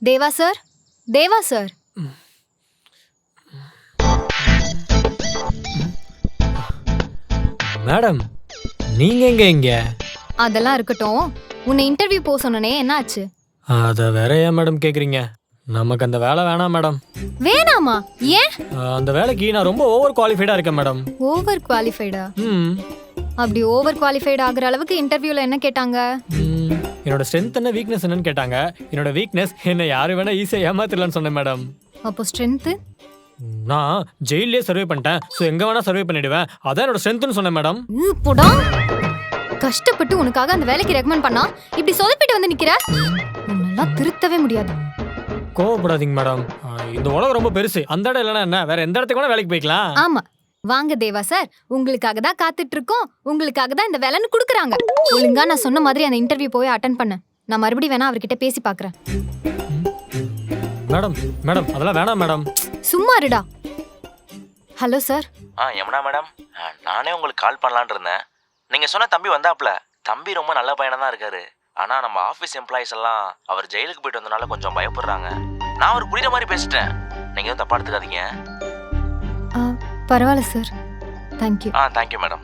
தேவா sir, தேவா sir. Madam, நீங்க எங்க இங்க? அதெல்லாம் இருக்கட்டும். உன்னை இன்டர்வியூ போக சொன்னனே, என்ன ஆச்சு? அத வேற ஏன் மேடம் கேக்குறீங்க? நமக்கு அந்த வேலை வேணாம் மேடம். வேணாமா? ஏன்? அந்த வேலைக்கு நான் ரொம்ப ஓவர் குவாலிஃபைடா இருக்கேன் மேடம். ஓவர் குவாலிஃபைடா? ம் அப்படி ஓவர் குவாலிஃபைட் ஆகுற அளவுக்கு இன்டர்வியூல என்ன கேட்டாங்க? என்னோட ஸ்ட்ரென்த் என்ன, வீக்னஸ் என்னன்னு கேட்டாங்க. என்னோட வீக்னஸ் என்ன யாரு வேணா ஈஸியா ஏமாத்திடலாம்னு சொன்னேன் மேடம். அப்போ ஸ்ட்ரென்த்? நான் ஜெயிலே சர்வே பண்ணிட்டேன். ஸோ எங்க வேணா சர்வே பண்ணிடுவேன். அதான் என்னோட ஸ்ட்ரென்த்னு சொன்னேன் மேடம். போடா. கஷ்டப்பட்டு உனக்காக அந்த வேலைக்கு ரெக்கமெண்ட் பண்ணா இப்படி சொதப்பிட்டு வந்து நிக்கிற. உன்னெல்லாம் திருத்தவே முடியாது. கோவப்படாதீங்க மேடம். இந்த உலகம் ரொம்ப பெருசு. அந்த இடம் இல்லைன்னா என்ன, வேற எந்த இடத்துக்கு வேணா வேலைக்கு போய்க்கலாம். ஆமா, வாங்க தேவா சார், உங்களுக்காக தான் காத்துட்டு இருக்கோம். உங்களுக்காக தான் இந்த வேலைன்னு குடுக்குறாங்க. ஒழுங்கா நான் சொன்ன மாதிரி அந்த இன்டர்வியூ போய் அட்டென்ட் பண்ண. நான் மறுபடியும் வேணா அவர்கிட்ட பேசி பாக்குறேன். மேடம் மேடம் அதெல்லாம் வேணாம் மேடம். சும்மா இருடா. Hello sir. யமுனா மேடம், நானே உங்களுக்கு கால் பண்ணலான்னு இருந்தேன். நீங்கள் சொன்ன தம்பி வந்தாப்புல. தம்பி ரொம்ப நல்ல பையனாக தான் இருக்காரு. ஆனால் நம்ம ஆஃபீஸ் எம்ப்ளாயிஸ் எல்லாம் அவர் ஜெயிலுக்கு போயிட்டு வந்தனால கொஞ்சம் பயப்படுறாங்க. நான் அவர் புரியுற மாதிரி பேசிட்டேன். நீங்கள் எதுவும் தப்பா எடுத்துக்காதீங்க. பரவாயில்ல சார். தேங்க்யூ. Thank you madam.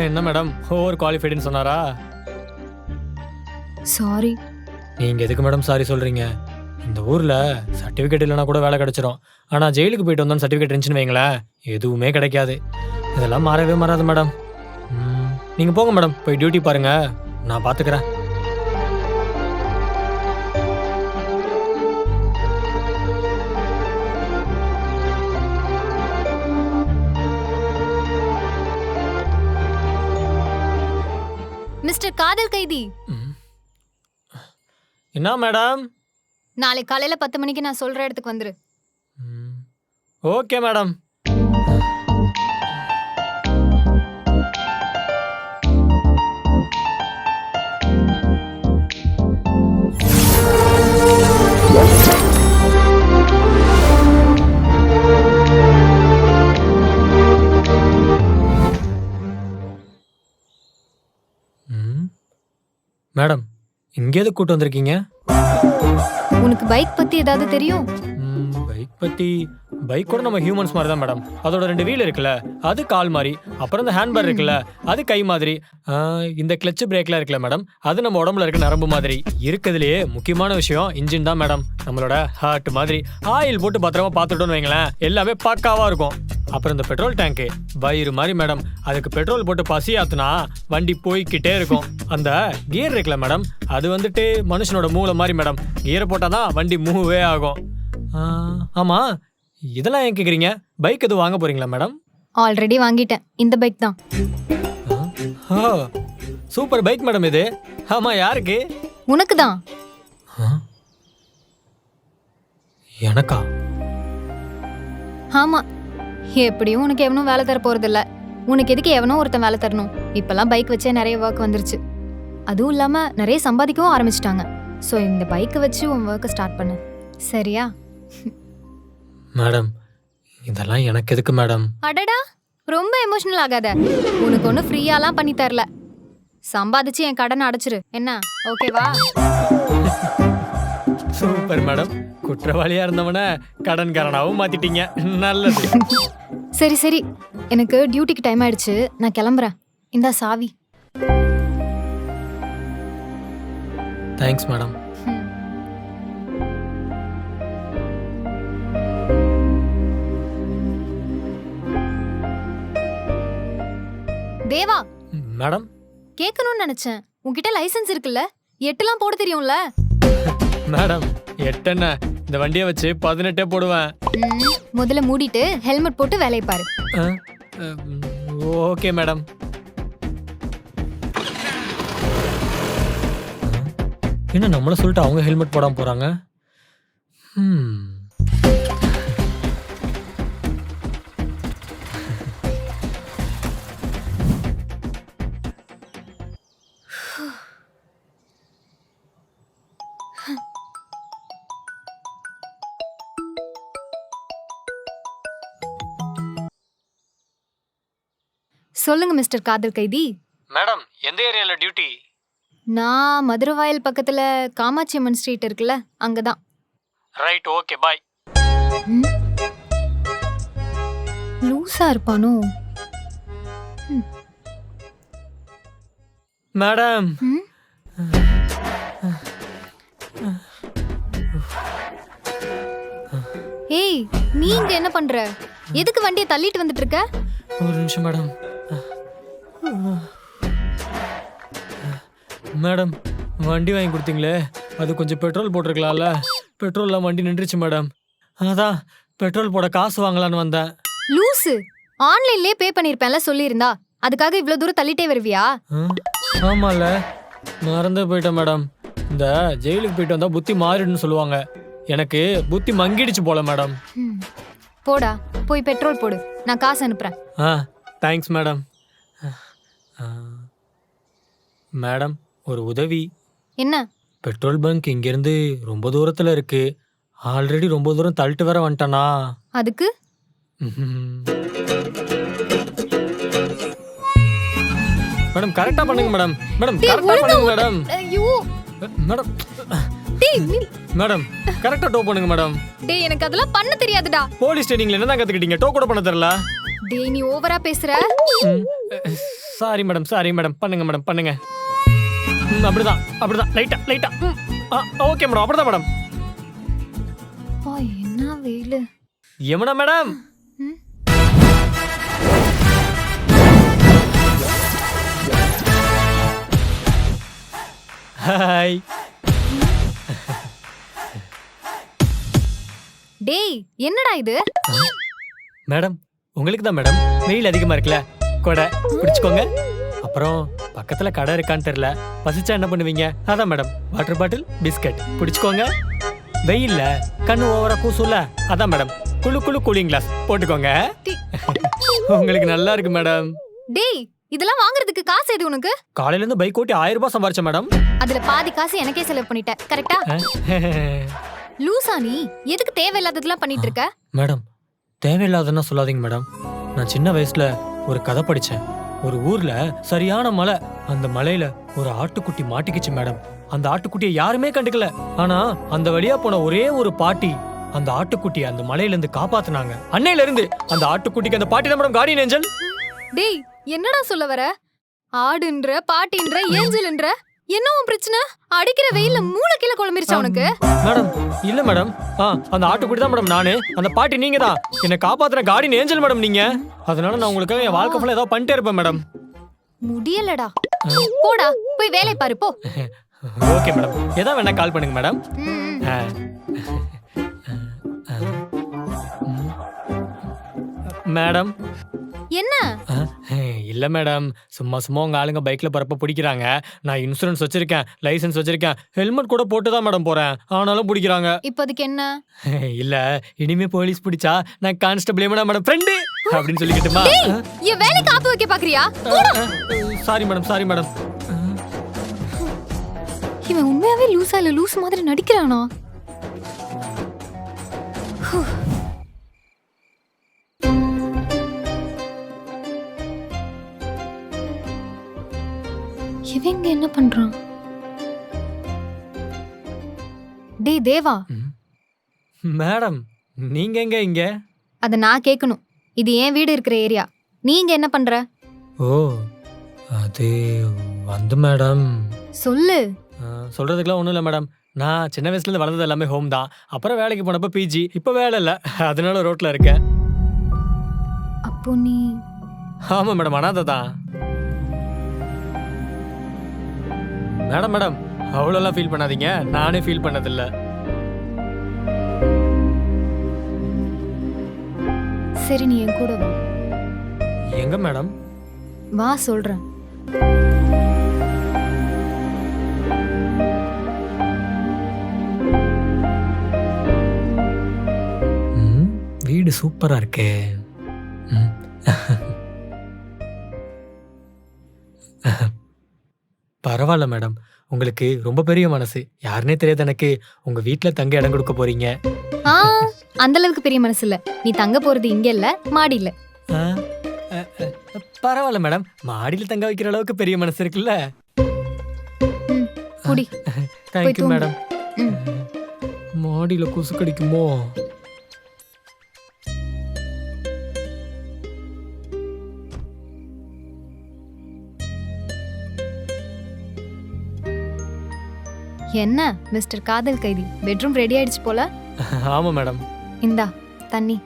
என்ன மேடம், ஓவர் குவாலிஃபைடுன்னு சொன்னாரா? சாரி. நீங்க எதுக்கு மேடம் சாரி சொல்றீங்க? இந்த ஊர்ல சர்டிபிகேட் இல்லைனா கூட வேலை கிடைச்சிடும். ஆனா ஜெயிலுக்கு போயிட்டு வந்தோன்னு சர்டிபிகேட் இருந்துச்சுன்னு வைங்களேன், எதுவுமே கிடைக்காது. இதெல்லாம் மாறவே மாறாது மேடம். நீங்க போங்க மேடம், போய் டியூட்டி பாருங்க, நான் பாத்துக்கிறேன். மிஸ்டர் காதல் கைதி. என்ன மேடம்? நாளை காலையில 10 மணிக்கு நான் சொல்ற இடத்துக்கு வந்துரு. Okay madam. மேடம், இங்க எதுக்கு கூட்டு வந்திருக்கீங்க? உனக்கு பைக் பத்தி ஏதாவது தெரியும்? பைக் பத்தி? பைக் கூட நம்ம ஹியூமன்ஸ் மாதிரி தான் மேடம். அதோட 2 வீல் இருக்குல்ல, அது கால் மாதிரி. அப்புறம் இந்த ஹேண்ட் பார் இருக்குல்ல, அது கை மாதிரி. இந்த கிளட்ச் பிரேக்லாம் இருக்குல்ல மேடம், அது நம்ம உடம்புல இருக்க நரம்பு மாதிரி. இருக்கிறதுலயே முக்கியமான விஷயம் இன்ஜின் தான் மேடம். நம்மளோட ஹார்ட் மாதிரி. ஆயில் போட்டு பத்திரமா பார்த்துட்டோன்னு வைங்களேன், எல்லாமே பக்காவா இருக்கும். அப்புறம் இந்த பெட்ரோல் டேங்க் வயிறு மாதிரி மேடம். அதுக்கு பெட்ரோல் போட்டு பசி ஆத்துனா வண்டி போய்கிட்டே இருக்கும். அந்த கியர் இருக்குல்ல மேடம், அது வந்துட்டு மனுஷனோட மூளை மாதிரி மேடம். கியரை போட்டாதான் வண்டி மூவே ஆகும். ஆமா, இதெல்லாம் ஏன் கேக்குறீங்க? பைக் எதுவும் வாங்க போறீங்களா மேடம்? ஆல்ரெடி வாங்கிட்டேன். இந்த பைக் தான். சூப்பர் பைக் மேடம் இது. ஆமா, யாருக்கு? உனக்கு தான். எனக்கா? ஆமா, எப்படியும் உனக்கு எவனும் வேலை தர போறது இல்ல. உனக்கு எதுக்கு எவனோ ஒருத்தன் வேலை தரணும்? இப்பெல்லாம் பைக் வச்சே நிறைய ஒர்க் வந்துருச்சு. அதுவும் இல்லாம நிறைய சம்பாதிக்கவும் ஆரம்பிச்சிட்டாங்க. ஸோ இந்த பைக்கை வச்சு உன் ஒர்க்கை ஸ்டார்ட் பண்ணு, சரியா? மேடம், இதெல்லாம் எனக்கு எதுக்கு மேடம்? அடடா, ரொம்ப எமோஷனல் ஆகாத. உனக்கு ஒன்றும் ஃப்ரீயாலாம் பண்ணி தரல. சம்பாதிச்சு என் கடனை அடைச்சிரு, என்ன? ஓகேவா? Super madam. குற்றவாளியா இருந்தவன கடன்காரனாவும் மாத்திட்டீங்க. நல்லது. சரி சரி, எனக்கு டியூட்டிக்கு டைம் ஆயிடுச்சு, நான் கிளம்புறேன். இந்தா சாவி. Thanks madam. தேவா. மேடம், கேட்கணும்னு நினைச்சேன். உன்கிட்ட லைசென்ஸ் இருக்குல்ல, எட்டுலாம் போட தெரியும்ல? மேடம், எட்டென்ன, இந்த வண்டியை வச்சு 18 போடுவேன். முதல்ல மூடிட்டு ஹெல்மெட் போட்டு வேலையை பாரு. Okay madam. என்ன நம்மள சொல்லிட்டு அவங்க ஹெல்மெட் போடாம போறாங்க? சொல்லுங்க மிஸ்டர் காதல் கைதி. மேடம், எந்த ஏரியால டியூட்டி? நான் மதுரவாயல் பக்கத்துல காமாட்சி அம்மன் ஸ்ட்ரீட் இருக்குல்ல, அங்கதான். ரைட், ஓகே, பாய். ம்? லூசா இருப்பானோ? மேடம், ம்? ஏய், நீங்க என்ன பண்ற? எதுக்கு வண்டியை தள்ளிட்டு வந்துட்டு இருக்க? ஒரு நிமிஷம் மேடம். மேடம், வண்டி வாங்கி கொடுத்தீங்களே, அது கொஞ்சம் பெட்ரோல் போட்டிருக்கலாம்ல. பெட்ரோல்லாம் வண்டி நின்றுச்சு மேடம். அதான் பெட்ரோல் போட காசு வாங்கலான்னு வந்தேன். லூசு, ஆன்லைன்லயே பே பண்ணிருப்பேன்ல சொல்லியிருந்தா. அதுக்காக இவ்ளோ தூரம் தள்ளிட்டே வருவியா? ஆமால, மறந்து போயிட்டேன் மேடம். இந்த ஜெயிலுக்கு போயிட்டு வந்தா புத்தி மாறிடுன்னு சொல்லுவாங்க. எனக்கு புத்தி மங்கிடுச்சு போல மேடம். ம். போடா, போய் பெட்ரோல் போடு, நான் காசு அனுப்புறேன். Thanks madam. மேடம், ஒரு உதவி. என்ன? பெட்ரோல் பங்க் இங்கேருந்து ரொம்ப தூரத்தில் இருக்கு. ஆல்ரெடி ரொம்ப தூரம் தள்ளிட்டு வர வந்துட்டேனா. அதுக்கு மேடம் கரெக்டாக பண்ணுங்க மேடம். மேடம் டேய், கரெக்டாக ஒழுங்கா பண்ணுங்க மேடம். ஐயோ, மேடம் டேய் மேடம் கரெக்டாக டோ பண்ணுங்க மேடம். டேய், எனக்கு அதெல்லாம் பண்ண தெரியாதுடா. போலீஸ் ஸ்டேஷன்ல என்ன கற்றுக்கிட்டீங்க? டோ கூட பண்ண தெரியல. டேய், நீ ஓவரா பேசுற. Sorry madam, sorry madam. பண்ணுங்க மேடம், பண்ணுங்க. அப்படிதான், அப்படிதான். லைட்டா, லைட்டா. ஓகே மேடம், அப்படிதான் மேடம். அப்பா, என்ன வெயிலு. யமுனா மேடம். ம்? ஹாய். டேய், என்னடா இது? மேடம், உங்களுக்கு தான் மேடம். வெயில் அதிகமா இருக்குல்ல, கொடை பிடிச்சுக்கோங்க. அப்புறம் பக்கத்துல கடை இருக்கான்னு தெரியல, பசிச்சா என்ன பண்ணுவீங்க? அதான் மேடம், வாட்டர் பாட்டில், பிஸ்கட் பிடிச்சுக்கோங்க. வெயில்ல கண்ணு ஓவரா கூசும்ல, அதான் மேடம், குளு குளு கூலிங் கிளாஸ் போட்டுக்கோங்க. உங்களுக்கு நல்லா இருக்கு மேடம். டேய், இதெல்லாம் வாங்குறதுக்கு காசு எது உனக்கு? காலையில இருந்து பைக் ஓட்டி 1000 ரூபாய் சம்பாரிச்சேன் மேடம். அதுல பாதி காசு எனக்கே செலவு பண்ணிட்ட, கரெக்டா? லூசா நீ, எதுக்கு தேவையில்லாததெல்லாம் பண்ணிட்டு இருக்க? மேடம், தேவையில்லாதன்னா சொல்லாதீங்க மேடம். நான் சின்ன வயசுல ஒரு கதை படிச்சேன். ஒரு ஊர்ல சரியான மழை. அந்த மலையில ஒரு ஆட்டுக்குட்டி மாட்டிக்கிச்சு மேடம். அந்த ஆட்டுக்குட்டியை யாருமே கண்டுக்கல. ஆனா அந்த வழியா போன ஒரே ஒரு பாட்டி அந்த ஆட்டுக்குட்டியை அந்த மலையில இருந்து காப்பாத்துனாங்க. அன்னையில இருந்து அந்த ஆட்டுக்குட்டிக்கு அந்த பாட்டி தான் மேடம் கார்டியன் ஏஞ்சல். டேய், என்னடா சொல்ல வர? ஆடுன்ற, பாட்டின்ற, ஏஞ்சல்ன்ற, என்ன உன் பிரச்சனை? அடிக்கிற வெயில்ல மூளை கீழ குழம்பிருச்சா உனக்கு? மேடம், இல்ல மேடம். அந்த ஆட்டுக்குட்டி தான் மேடம் நானு. அந்த பாட்டி நீங்க தான். என்ன காப்பாத்துற கார்டியன் ஏஞ்சல் மேடம் நீங்க. அதனால நான் உங்களுக்காக என் வாழ்க்கை ஃபுல்லா ஏதாவது பண்ணிட்டே இருப்பேன் மேடம். முடியலடா. போடா, போய் வேலை பாரு போ. ஓகே மேடம், ஏதாவது வேணா கால் பண்ணுங்க மேடம். மேடம். என்ன? இல்ல மேடம், சும்மா சும்மா உங்க ஆளுங்க பைக்ல பரப்ப பிடிக்கிறாங்க. நான் இன்சூரன்ஸ் வச்சிருக்கேன், லைசென்ஸ் வச்சிருக்கேன், ஹெல்மெட் கூட போட்டு தான் மேடம் போறேன். ஆனாலும் பிடிக்கிறாங்க. இப்போதைக்கு என்ன? இல்ல, இனிமே போலீஸ் பிடிச்சா நான் கான்ஸ்டபிள் மேடம் ஃப்ரெண்டு அப்படின்னு சொல்லிக்கிட்டுமா? என் வேலை காப்பு வைக்க பாக்குறியா? Sorry madam, sorry madam. இவன் உண்மையாவே லூசா இல்ல லூஸ் மாதிரி நடிக்கிறானா? இவங்க என்ன பண்றான்? டேய் தேவா. மேடம், நீங்க எங்க இங்க? அத நான் கேட்கணும். இது என் வீடு இருக்கிற ஏரியா. நீங்க என்ன பண்ற? ஓ, அது வந்து மேடம். சொல்லு. சொல்றதுக்குலாம் ஒண்ணும் இல்ல மேடம். நான் சின்ன வயசுல இருந்து வளர்ந்தது எல்லாமே ஹோம் தான். அப்புறம் வேலைக்கு போனப்ப பிஜி. இப்ப வேலை இல்ல, அதனால ரோட்ல இருக்கேன். அப்போ நீ? ஆமா மேடம், அனாதை தான். மேடம் மேடம், அவ்வளோலாம் ஃபீல் பண்ணாதீங்க. நானே ஃபீல் பண்ணதில்ல. சரி, நீ என் கூட வா. எங்க மேடம்? வா சொல்றேன். வீடு சூப்பரா இருக்கே. பரவாயில்ல மேடம், உங்களுக்கு ரொம்ப பெரிய மனசு. யாருன்னே தெரியாது எனக்கு. உங்க வீட்ல தங்க இடம் கொடுக்க போறீங்க. அந்த அளவுக்கு பெரிய மனசு இல்ல. நீ தங்க போறது இங்க இல்ல, மாடியில. பரவாயில்ல மேடம், மாடியில தங்க வைக்கிற அளவுக்கு பெரிய மனசு இருக்குல்ல. ம் குடி. தேங்க்யூ தூங்கு. மேடம். ம். மாடியில கொசு கடிக்குமோ? என்ன மிஸ்டர் காதல் கைதி, பெட்ரூம் ரெடி ஆயிடுச்சு போல. ஆமா மேடம். இந்தா தண்ணி,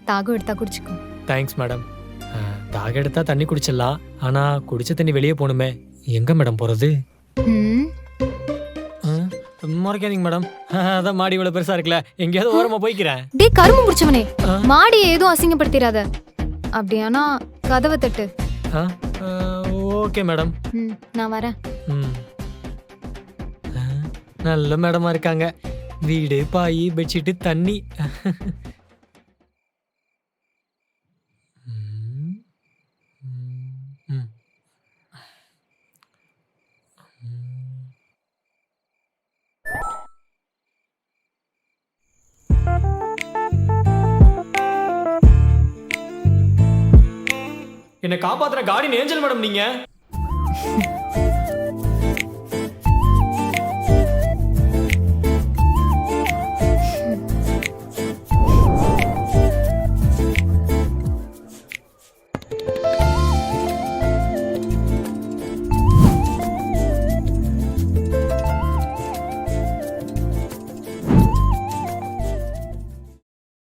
தாகம் எடுத்தா குடிச்சுக்கோ. Thanks madam. தாக எடுத்தா தண்ணி குடிச்சிடலாம், ஆனா குடிச்ச தண்ணி வெளியே போகணுமே, எங்க மேடம் போறது? ம் மறைக்காதீங்க மேடம். அதான் மாடி இவ்வளவு பெருசா இருக்குல்ல, எங்கேயாவது ஓரமா போய்க்கிறேன். டே கரும்பு முடிச்சவனே, ஆ? மாடியை எதுவும் அசிங்கப்படுத்திடாத. அப்படியானா கதவை தட்டு. Okay madam. ம் நான் வரேன். ம். நல்ல மேடமா இருக்காங்க. வீடு, பாய், பெட்ஷீட்டு, தண்ணி. ம். ம். என்னை காப்பாத்துற கார்டியன் ஏஞ்சல் மேடம் நீங்க.